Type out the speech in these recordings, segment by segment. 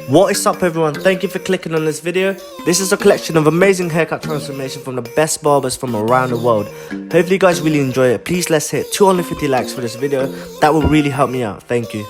What is up everyone, thank you for clicking on this video. This is a collection of amazing haircut transformation from the best barbers from around the world. Hopefully you guys really enjoy it. Please let's hit 250 likes for this video. That will really help me out, thank you.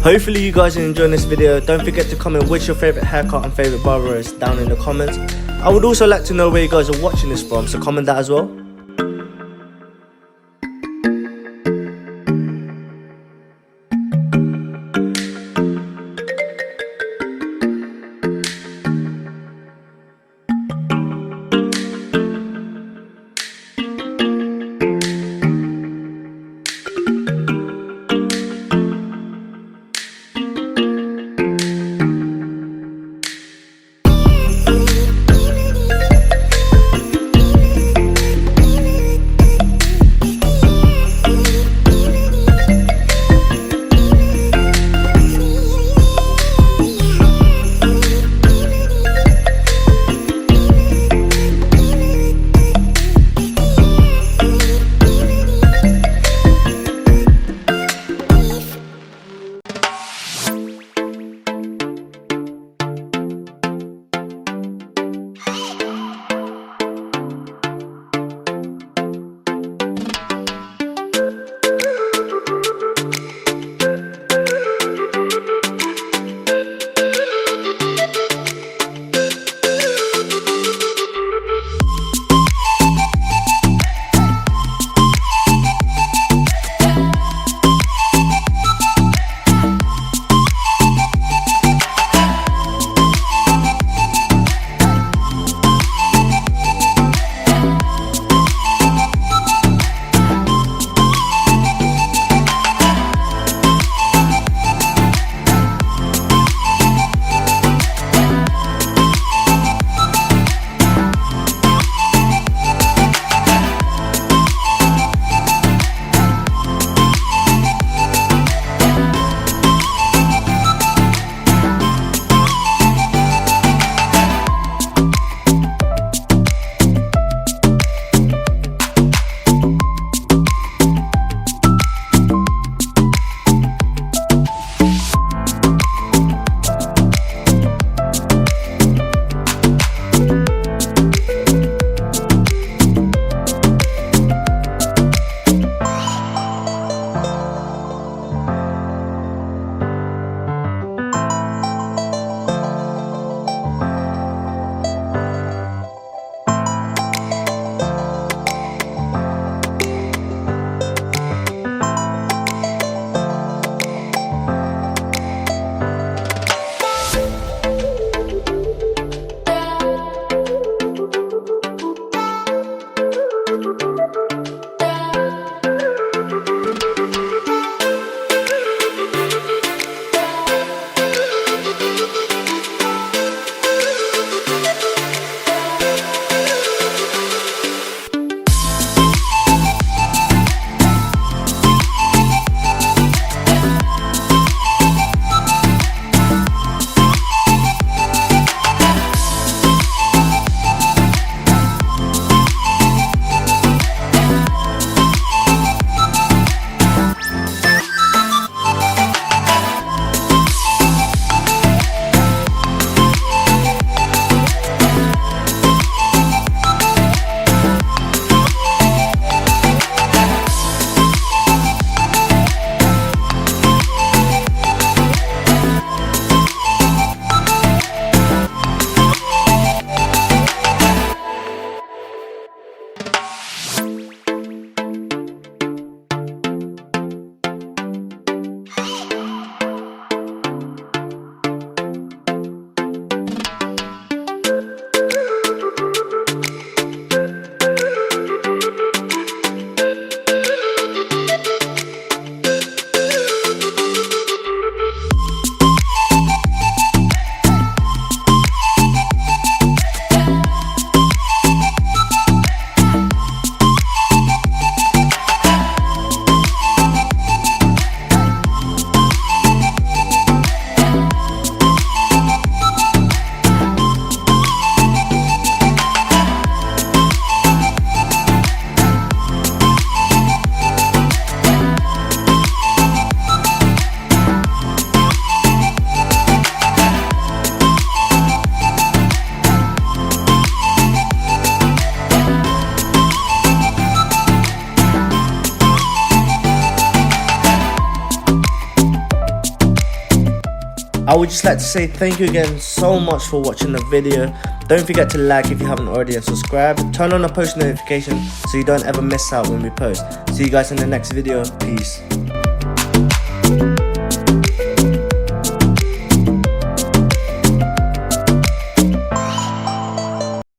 Hopefully you guys are enjoying this video. Don't forget to comment which your favourite haircut and favourite barber is down in the comments. I would also like to know where you guys are watching this from, so comment that as well. I would just like to say thank you again so much for watching the video. Don't forget to like if you haven't already and subscribe. Turn on the post notification so you don't ever miss out when we post. See you guys in the next video. Peace.